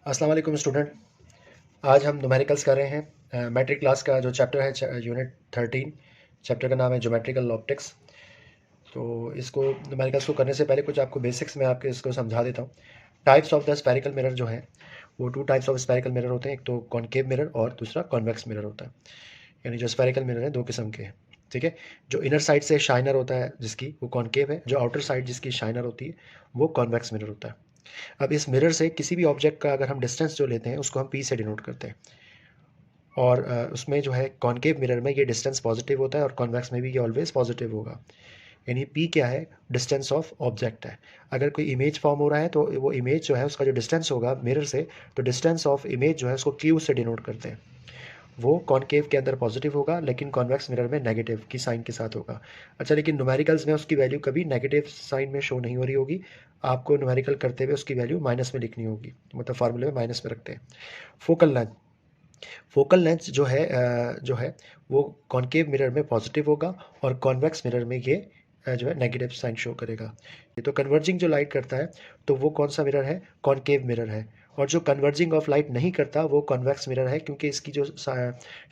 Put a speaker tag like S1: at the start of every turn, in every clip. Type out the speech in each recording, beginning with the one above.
S1: अस्सलाम वालेकुम स्टूडेंट। आज हम न्यूमेरिकल्स कर रहे हैं मैट्रिक क्लास का जो चैप्टर है यूनिट 13। चैप्टर का नाम है ज्योमेट्रिकल ऑप्टिक्स। तो इसको न्यूमेरिकल्स को करने से पहले कुछ आपको बेसिक्स में आपके इसको समझा देता हूँ। Types of the spherical mirror जो है वो two types of spherical mirror होते हैं। एक तो कॉनकेव मिरर और दूसरा कॉन्वेक्स मिरर होता है। यानी जो स्फेरिकल मिरर है दो किस्म के हैं। ठीक है। जो इनर साइड से शाइनर होता है जिसकी वो कॉनकेव है, जो आउटर साइड जिसकी शाइनर होती है वो कॉन्वेक्स मिरर होता है। अब इस मिरर से किसी भी ऑब्जेक्ट का अगर हम डिस्टेंस जो लेते हैं उसको हम पी से डिनोट करते हैं। और उसमें जो है कॉनकेव मिरर में ये डिस्टेंस पॉजिटिव होता है और कॉन्वेक्स में भी ये ऑलवेज पॉजिटिव होगा। यानी पी क्या है? डिस्टेंस ऑफ ऑब्जेक्ट है। अगर कोई इमेज फॉर्म हो रहा है तो वो इमेज जो है उसका जो डिस्टेंस होगा मिरर से, तो डिस्टेंस ऑफ इमेज जो है उसको क्यू से डिनोट करते हैं। वो कॉनकेव के अंदर पॉजिटिव होगा लेकिन कॉन्वेक्स मिरर में नेगेटिव की साइन के साथ होगा। अच्छा, लेकिन न्यूमेरिकल्स में उसकी वैल्यू कभी नेगेटिव साइन में शो नहीं हो रही होगी। आपको न्यूमेरिकल करते हुए उसकी वैल्यू माइनस में लिखनी होगी, मतलब फार्मूले में माइनस में रखते हैं। फोकल लेंथ, फोकल लेंथ जो है वो कॉनकेव मिरर में पॉजिटिव होगा और कॉन्वेक्स मिरर में ये जो है नेगेटिव साइन शो करेगा। ये तो कन्वर्जिंग जो लाइट करता है तो वो कौन सा मिरर है? कॉनकेव मिरर है। और जो कन्वर्जिंग ऑफ लाइट नहीं करता वो कॉन्वेक्स मिरर है, क्योंकि इसकी जो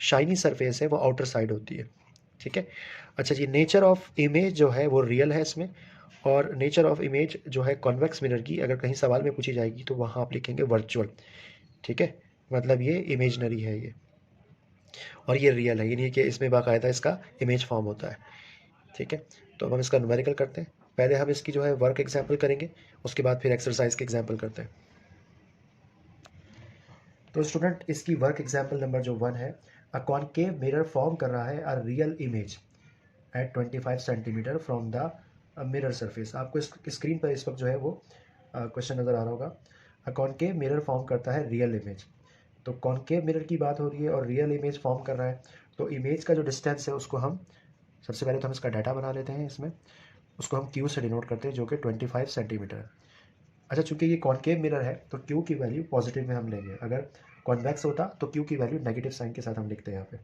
S1: शाइनी सरफेस है वो आउटर साइड होती है। ठीक है। अच्छा जी, नेचर ऑफ इमेज जो है वो रियल है इसमें। और नेचर ऑफ इमेज जो है कॉन्वेक्स मिरर की अगर कहीं सवाल में पूछी जाएगी तो वहाँ आप लिखेंगे वर्चुअल। ठीक है। मतलब ये इमेजनरी है ये, और ये रियल है, यानी कि इसमें बाकायदा इसका इमेज फॉर्म होता है। ठीक है। तो अब हम इसका न्यूमेरिकल करते हैं। पहले हम इसकी जो है वर्क एग्जाम्पल करेंगे, उसके बाद फिर एक्सरसाइज के एग्जाम्पल करते हैं। तो स्टूडेंट, इसकी वर्क एग्जाम्पल नंबर जो 1 है, अ कॉनकेव मिरर फॉर्म कर रहा है a real image at 25 centimetre from the mirror surface. आपको इस स्क्रीन पर इस वक्त जो है वो क्वेश्चन नज़र आ रहा होगा। अ कॉनकेव मिरर फॉर्म करता है रियल इमेज। तो कॉनकेव मिरर की बात हो रही है और रियल इमेज फॉर्म कर रहा है, तो इमेज का जो डिस्टेंस है उसको हम सबसे पहले तो हम इसका डाटा बना लेते हैं। इसमें उसको हम क्यू से डिनोट करते हैं जो कि 25 सेंटीमीटर है। अच्छा, चूंकि ये कॉनकेव मिरर है तो क्यू की वैल्यू पॉजिटिव में हम लेंगे। अगर कॉन्वेक्स होता तो क्यू की वैल्यू नेगेटिव साइन के साथ हम लिखते हैं यहाँ पे।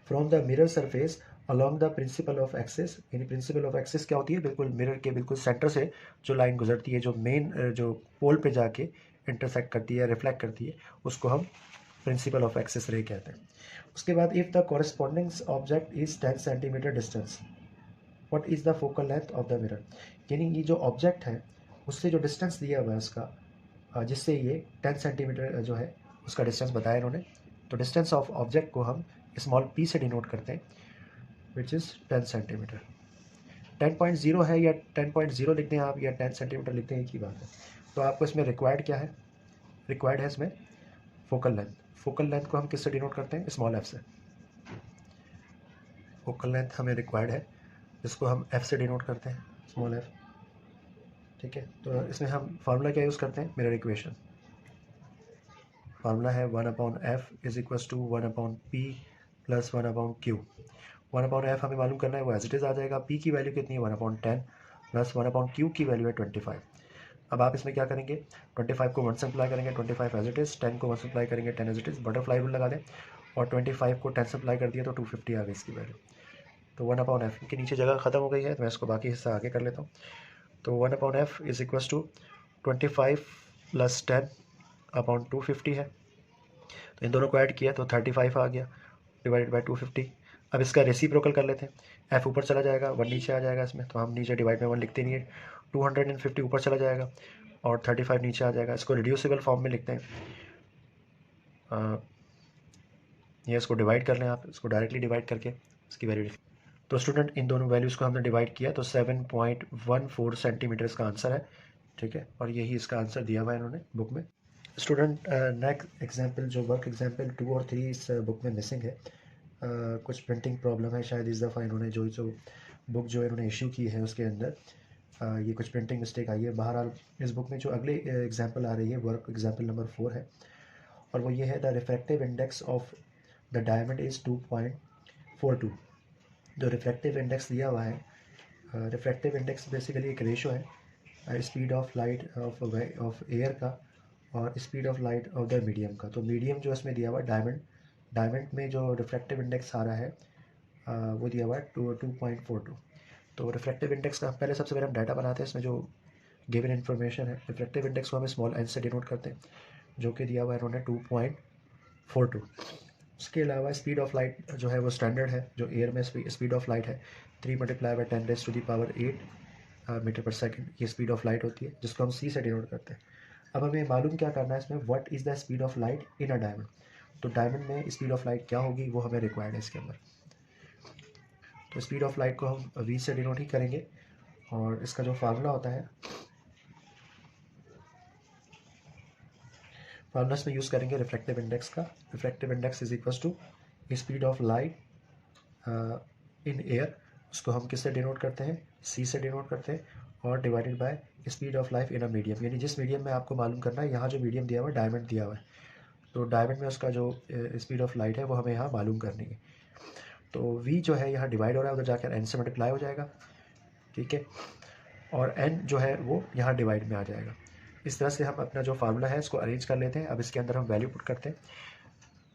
S1: From the mirror surface along the principle of axis, यानी प्रिंसिपल ऑफ एक्सिस क्या होती है? बिल्कुल मिरर के बिल्कुल सेंटर से जो लाइन गुजरती है, जो मेन जो पोल पे जाके इंटरसेक्ट करती है, रिफ्लेक्ट करती है, उसको हम प्रिंसिपल ऑफ एक्सिस रे कहते हैं। उसके बाद if the corresponding object is 10 centimetre distance, what is the focal length of the mirror? यानी ये जो ऑब्जेक्ट है उससे जो डिस्टेंस दिया हुआ है उसका, जिससे ये 10 सेंटीमीटर जो है उसका डिस्टेंस बताया इन्होंने। तो डिस्टेंस ऑफ ऑब्जेक्ट को हम स्मॉल पी से डिनोट करते हैं, विच इज़ 10 सेंटीमीटर। 10.0 है या 10.0 लिखते हैं आप, या 10 सेंटीमीटर लिखते हैं, एक ही बात है। तो आपको इसमें रिक्वायर्ड क्या है? रिक्वायर्ड है इसमें फोकल लेंथ। फोकल लेंथ को हम किससे डिनोट करते हैं? स्मॉल एफ से। फोकल लेंथ हमें रिक्वायर्ड है, जिसको हम एफ से डिनोट करते हैं, स्मॉल एफ। ठीक है। तो इसमें हम फार्मूला क्या यूज़ करते हैं? Mirror equation. फार्मूला है 1/f is equal to 1/p plus 1/q। 1/f हमें मालूम करना है, वो एज इट इज़ आ जाएगा। p की वैल्यू कितनी है? 1/10 प्लस 1/q की वैल्यू है 25। अब आप इसमें क्या करेंगे? 25 को 1 सप्लाई करेंगे, 25 एज इट इज़। 10 को 1 सप्लाई करेंगे, 10 as it is. Butterfly rule लगा दें और 25 को 10 सप्लाई कर दिया तो 250 आ गई इसकी वैल्यू। तो 1/f के नीचे जगह खत्म हो गई है, तो मैं इसको बाकी हिस्सा आगे कर लेता हूँ। तो 1/f is equal to 25 plus 10/250 है। तो इन दोनों को ऐड किया तो 35 आ गया डिवाइडेड बाई 250। अब इसका रेसिप्रोकल कर लेते हैं। एफ ऊपर चला जाएगा, 1 नीचे आ जाएगा इसमें, तो हम नीचे डिवाइड में 1 लिखते नहीं है। 250 ऊपर चला जाएगा और 35 नीचे आ जाएगा। इसको रिड्यूसिबल फॉर्म में लिखते हैं। ये इसको डिवाइड कर लें आप, इसको डायरेक्टली डिवाइड करके इसकी वैल्यू लिख। तो स्टूडेंट, इन दोनों वैल्यूज़ को हमने डिवाइड किया तो 7.14 सेंटीमीटर इसका आंसर है। ठीक है। और यही इसका आंसर दिया हुआ है इन्होंने बुक में। स्टूडेंट, नेक्स्ट एग्जाम्पल जो वर्क एग्जाम्पल 2 और 3 इस बुक में मिसिंग है। कुछ प्रिंटिंग प्रॉब्लम है शायद इस दफ़ा। इन्होंने जो बुक जो इन्होंने इशू की है उसके अंदर ये कुछ प्रिंटिंग मिस्टेक आई है। बहरहाल इस बुक में जो अगले एग्जाम्पल आ रही है, वर्क एग्जाम्पल नंबर 4 है, और वो ये है the refractive index of the diamond is 2.42। जो रिफ्रैक्टिव इंडेक्स दिया हुआ है, रिफ्रैक्टिव इंडेक्स बेसिकली एक रेशो है speed of light of air का और speed of light of the medium का। तो मीडियम जो इसमें दिया हुआ है डायमंड, डायमंड में जो रिफ्रैक्टिव इंडेक्स आ रहा है वो दिया हुआ है 2.42। तो रिफ्रैक्टिव इंडेक्स का पहले सबसे पहले हम डाटा बनाते हैं। इसमें जो गिवन इन्फॉर्मेशन है, रिफ्रैक्टिव इंडेक्स को हम स्मॉल एन से डिनोट करते हैं। जो कि दिया हुआ है इन्होंने 2.42। उसके अलावा स्पीड ऑफ लाइट जो है वो स्टैंडर्ड है, जो एयर में स्पीड ऑफ लाइट है 3 मल्टीप्लाई बाई 10⁻⁸ मीटर पर सेकंड, ये स्पीड ऑफ लाइट होती है, जिसको हम सी से डिनोट करते हैं। अब हमें मालूम क्या करना है इसमें, what is the speed of light in a diamond. तो डायमंड में स्पीड ऑफ लाइट क्या होगी वो हमें रिक्वायर्ड है इसके अंदर। तो स्पीड ऑफ लाइट को हम वी से डिनोट ही करेंगे, और इसका जो फार्मूला होता है, फार्मूला इसमें यूज़ करेंगे रिफ्रैक्टिव इंडेक्स का। Refractive index is equal to speed of light in air, उसको हम किससे डिनोट करते हैं, सी से डिनोट करते हैं, और divided by speed of light in a medium, यानी जिस मीडियम में आपको मालूम करना है, यहाँ जो मीडियम दिया हुआ है डायमंड दिया हुआ है, तो डायमंड में उसका जो स्पीड ऑफ लाइट है वो हमें यहाँ मालूम करनी है। तो वी जो है यहाँ डिवाइड हो रहा है, उधर जाकर एन से मल्टीप्लाई हो जाएगा, ठीक है, और एन जो है वो यहाँ डिवाइड में आ जाएगा। इस तरह से हम अपना जो फार्मूला है इसको अरेंज कर लेते हैं। अब इसके अंदर हम वैल्यू पुट करते हैं।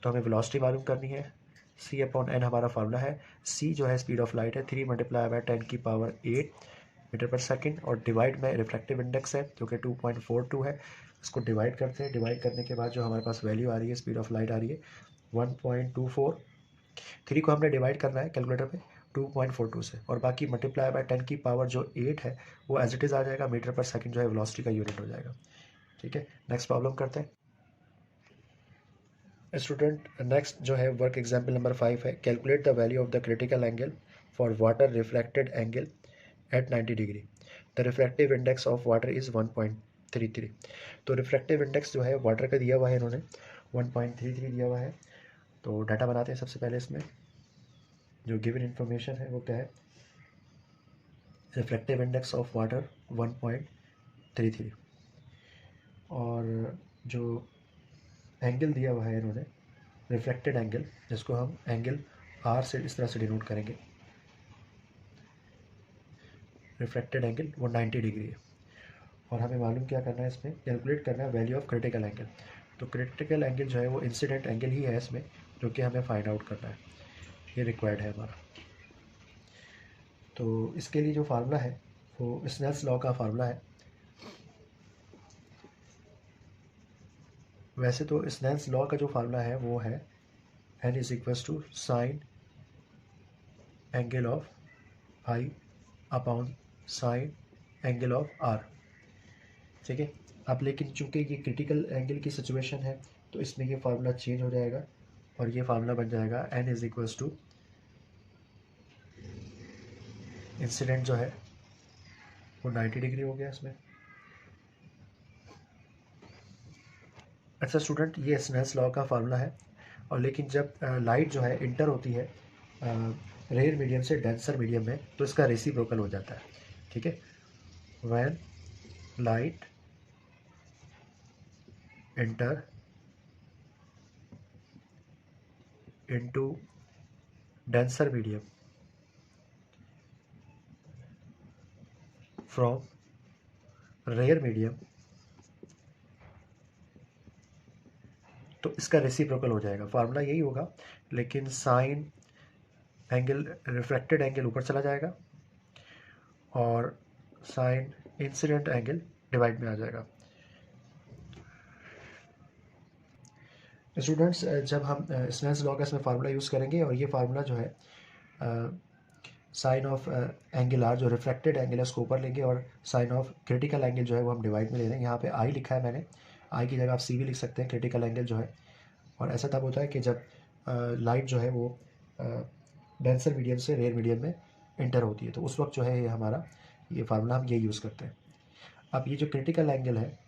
S1: तो हमें वेलोसिटी मालूम करनी है, सी अपॉन एन हमारा फार्मूला है। सी जो है स्पीड ऑफ लाइट है 3 मल्टीप्लाई बाय 10⁸ मीटर पर सेकंड, और डिवाइड में रिफ्रैक्टिव इंडेक्स है जो कि 2.42 है, इसको डिवाइड करते हैं। डिवाइड करने के बाद जो हमारे पास वैल्यू आ रही है, स्पीड ऑफ लाइट आ रही है 1.24। 3 को हमने डिवाइड करना है कैलकुलेटर पे 2.42 से, और बाकी मल्टीप्लाई बाय 10⁸ है वो एज इट इज़ आ जाएगा, मीटर पर सेकंड जो है वेलोसिटी का यूनिट हो जाएगा, ठीक है। नेक्स्ट प्रॉब्लम करते हैं स्टूडेंट। नेक्स्ट जो है वर्क एग्जाम्पल नंबर 5 है, calculate the value of the critical angle for water reflected angle at 90 degree. The refractive index of water is 1.33। तो रिफ्रैक्टिव इंडेक्स जो है वाटर का दिया हुआ है इन्होंने 1.33 दिया हुआ है। तो डाटा बनाते हैं सबसे पहले। इसमें जो गिवन इन्फॉर्मेशन है वो क्या है, रिफ्रैक्टिव इंडेक्स ऑफ वाटर 1.33, और जो एंगल दिया हुआ है इन्होंने रिफ्लेक्टेड एंगल, जिसको हम एंगल आर से इस तरह से डिनोट करेंगे, रिफ्लेक्टेड एंगल वो 90 डिग्री है। और हमें मालूम क्या करना है, इसमें कैलकुलेट करना है वैल्यू ऑफ क्रिटिकल एंगल। तो क्रिटिकल एंगल जो है वो इंसिडेंट एंगल ही है इसमें, जो कि हमें फाइंड आउट करना है, ये रिक्वायर्ड है हमारा। तो इसके लिए जो फार्मूला है वो स्नेल्स लॉ का फार्मूला है। वैसे तो स्नेल्स लॉ का जो फार्मूला है वो है n is equals to sine angle of I upon sine angle of R, ठीक है। अब लेकिन चूंकि ये क्रिटिकल एंगल की सिचुएशन है तो इसमें ये फार्मूला चेंज हो जाएगा, और ये फार्मूला बन जाएगा n is equals to incident जो है वो 90 डिग्री हो गया इसमें। अच्छा स्टूडेंट, ये स्नेल्स लॉ का फार्मूला है, और लेकिन जब लाइट जो है इंटर होती है रेयर मीडियम से डेंसर मीडियम में, तो इसका रेसिप्रोकल हो जाता है, ठीक है। When light enter into denser medium from rare medium, तो इसका रेसिप्रोकल हो जाएगा। फार्मूला यही होगा, लेकिन साइन एंगल रिफ्रैक्टेड एंगल ऊपर चला जाएगा, और साइन इंसिडेंट एंगल डिवाइड में आ जाएगा। स्टूडेंट्स, जब हम स्नेल्स लॉ का इसमें फार्मूला यूज़ करेंगे, और ये फार्मूला जो है साइन ऑफ एंगल आर जो रिफ्रैक्टेड एंगल है उसको ऊपर लेंगे, और साइन ऑफ क्रिटिकल एंगल जो है वो हम डिवाइड में ले रहे हैं। यहाँ पे आई लिखा है मैंने, आई की जगह आप सी भी लिख सकते हैं, क्रिटिकल एंगल जो है। और ऐसा तब होता है कि जब लाइट जो है वो डेंसर मीडियम से रेयर मीडियम में इंटर होती है, तो उस वक्त जो है ये हमारा ये फार्मूला हम ये यूज़ करते हैं। अब ये जो क्रिटिकल एंगल है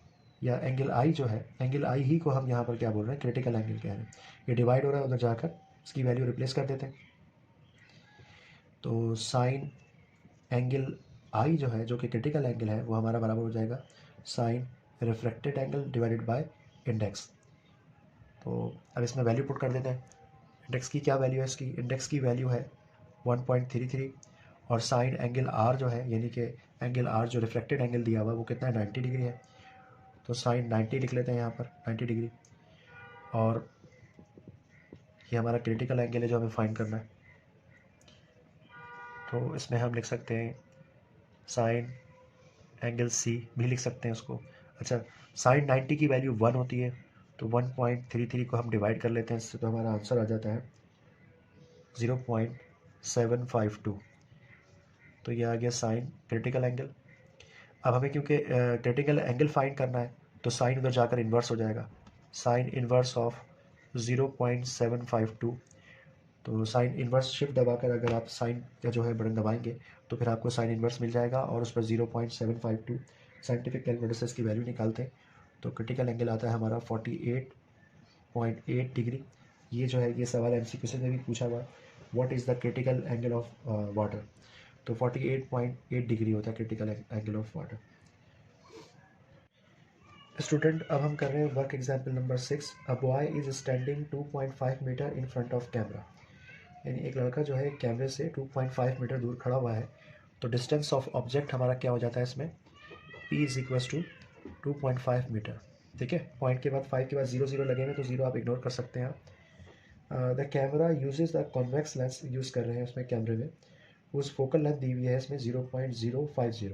S1: या एंगल आई जो है, एंगल आई ही को हम यहाँ पर क्या बोल रहे हैं, क्रिटिकल एंगल कह रहे हैं। ये डिवाइड हो रहा है, उधर जाकर इसकी वैल्यू रिप्लेस कर देते हैं। तो साइन एंगल आई जो है, जो कि क्रिटिकल एंगल है, वो हमारा बराबर हो जाएगा sine refracted angle divided by index. तो अब इसमें वैल्यू पुट कर देते हैं। इंडेक्स की क्या वैल्यू है, इसकी इंडेक्स की वैल्यू है 1.33, और साइन एंगल आर जो है, यानी कि एंगल आर जो रिफ्लेक्टेड एंगल दिया हुआ है वो कितना है, 90 डिग्री है। तो साइन 90 लिख लेते हैं यहाँ पर, 90 डिग्री। और ये हमारा क्रिटिकल एंगल है जो हमें फाइंड करना है, तो इसमें हम लिख सकते हैं साइन एंगल सी भी लिख सकते हैं उसको। अच्छा, साइन 90 की वैल्यू 1 होती है, तो 1.33 को हम डिवाइड कर लेते हैं इससे, तो हमारा आंसर आ जाता है 0.752। तो ये आ गया साइन क्रिटिकल एंगल। अब हमें क्योंकि क्रिटिकल एंगल फाइंड करना है तो साइन उधर जाकर इन्वर्स हो जाएगा, साइन इन्वर्स ऑफ 0.752। तो साइन इन्वर्स शिफ्ट दबाकर अगर आप साइन का जो है बटन दबाएंगे तो फिर आपको साइन इन्वर्स मिल जाएगा और उस पर 0.752 साइंटिफिक कैलकुलेटर से इसकी वैल्यू निकालते हैं तो क्रिटिकल एंगल आता है हमारा 48.8 डिग्री। ये जो है ये सवाल MCQ से भी पूछा हुआ, what is the critical angle of water. तो 48.8 डिग्री होता है critical angle of water. Student, अब हम कर रहे हैं work example number 6। A boy is standing 2.5 metre in front of camera. यानी एक लड़का जो है कैमरे से 2.5 मीटर दूर खड़ा हुआ है। तो डिस्टेंस ऑफ ऑब्जेक्ट हमारा क्या हो जाता है इसमें, P is equals to 2.5 metre. ठीक है, पॉइंट के बाद 5 के बाद 0 0 लगे हुए तो 0 आप इग्नोर कर सकते हैं। The camera uses the convex lens use कर रहे हैं उसमें कैमरे में, उस फोकल लेंथ दी हुई है इसमें 0.050।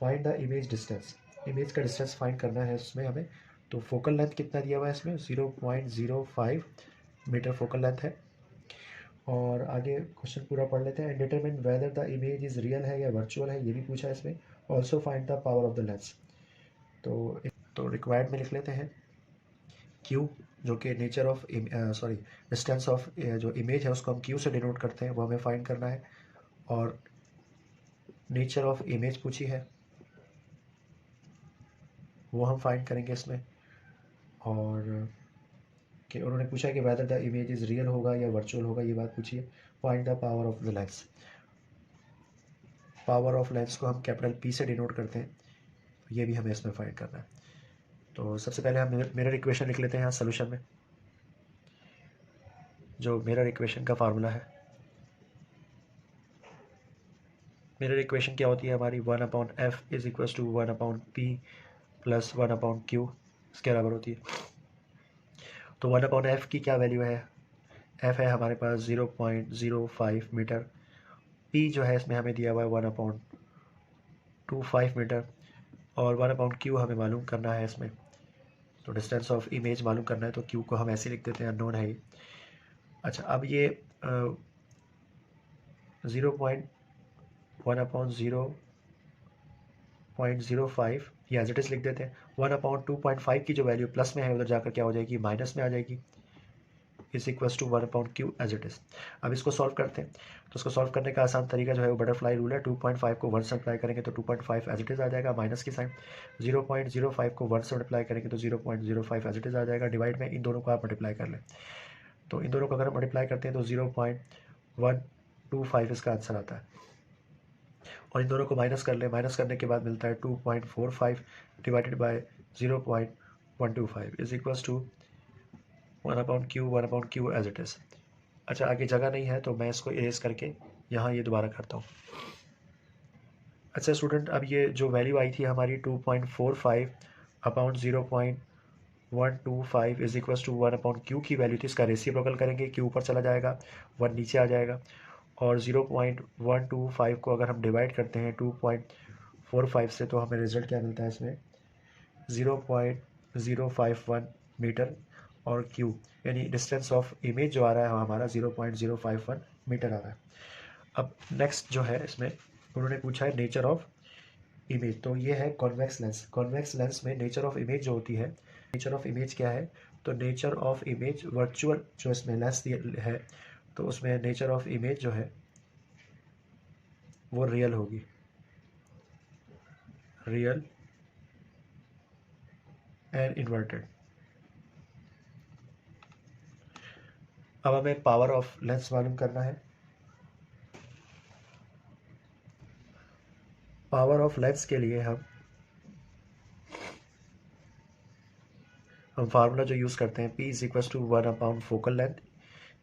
S1: Find the image distance. Image का डिस्टेंस फाइंड करना है उसमें हमें। तो फोकल लेंथ कितना दिया हुआ है इसमें, 0.05 मीटर फोकल लेंथ है। और आगे क्वेश्चन पूरा पढ़ लेते हैं। Determine whether the image is real है या वर्चुअल है, ये भी पूछा है इसमें। Also find the power of the lens. तो रिक्वायर्ड में लिख लेते हैं Q, जो कि nature of sorry distance of जो इमेज है उसको हम Q से डिनोट करते हैं, वो हमें फाइंड करना है। और नेचर ऑफ इमेज पूछी है वो हम फाइंड करेंगे इसमें। और कि उन्होंने पूछा है कि whether the image is real होगा या वर्चुअल होगा, ये बात पूछी है। Find the power of the lens. Power of lens को हम कैपिटल P से डिनोट करते हैं, ये भी हमें इसमें फाइंड करना है। तो सबसे पहले हम मिरर इक्वेशन लिख लेते हैं यहाँ सोल्यूशन में। जो मिरर इक्वेशन का फार्मूला है, मिरर इक्वेशन क्या होती है हमारी, 1/f is equals to 1/p plus 1/q इसके बराबर होती है। तो 1/f की क्या वैल्यू है, f है हमारे पास 0.05 मीटर, p जो है इसमें हमें दिया हुआ है 1/25 मीटर, और 1/q हमें मालूम करना है इसमें। तो डिस्टेंस ऑफ इमेज मालूम करना है तो q को हम ऐसे लिख देते हैं, अननोन है ये। अच्छा, अब ये 0.1/0.05 ये एज इट इज़ लिख देते हैं। 1/2.5 की जो वैल्यू प्लस में है उधर जाकर क्या हो जाएगी, माइनस में आ जाएगी, is equals to 1/q as it is. अब इसको सॉल्व करते हैं। तो इसको सॉल्व करने का आसान तरीका जो है वो बटरफ्लाई रूल है। 2.5 को 1 से मल्टीप्लाई करेंगे तो 2.5 एज इट इज़ आ जाएगा, माइनस की साइन। 0.05 को 1 से मल्टीप्लाई करेंगे तो 0.05 एज इट इज़ आ जाएगा। डिवाइड में इन दोनों को आप मल्टीप्लाई कर लें, तो इन दोनों को अगर मल्टीप्लाई करते हैं तो 0.125 इसका आंसर आता है। और इन दोनों को माइनस कर ले, माइनस करने के बाद मिलता है 2.45 divided by 0.125 is equals to 1/q as it is. अच्छा, आगे जगह नहीं है तो मैं इसको इरेज करके यहाँ ये दोबारा करता हूँ। अच्छा स्टूडेंट, अब ये जो वैल्यू आई थी हमारी 2.45/0.125 इज इक्वल्स टू 1/q की वैल्यू थी, इसका रेसिप्रोकल करेंगे, q ऊपर चला जाएगा, 1 नीचे आ जाएगा। और 0.125 को अगर हम डिवाइड करते हैं 2.45 से तो हमें रिजल्ट क्या मिलता है इसमें, 0.051 मीटर। और Q यानी डिस्टेंस ऑफ इमेज जो आ रहा है हमारा 0.051 मीटर आ रहा है। अब नेक्स्ट जो है इसमें उन्होंने पूछा है नेचर ऑफ इमेज। तो ये है कॉन्वेक्स लेंस। कॉन्वेक्स लेंस में नेचर ऑफ इमेज जो होती है, नेचर ऑफ इमेज क्या है, तो नेचर ऑफ इमेज वर्चुअल जो इसमें लेंस है तो उसमें नेचर ऑफ इमेज जो है वो रियल होगी, रियल एंड इन्वर्टेड। अब हमें पावर ऑफ लेंस मालूम करना है। पावर ऑफ लेंस के लिए हम फार्मूला जो यूज़ करते हैं, P is equals to 1/, focal length,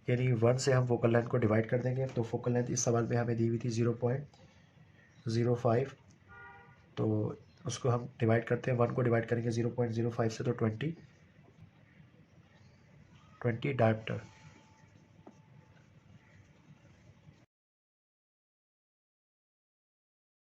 S1: यानी 1 से हम फोकल लेंथ को डिवाइड कर देंगे। तो फोकल लेंथ इस सवाल में हमें दी हुई थी 0.05, तो उसको हम डिवाइड करते हैं, 1 को डिवाइड करेंगे 0.05 से तो 20 डायप्टर।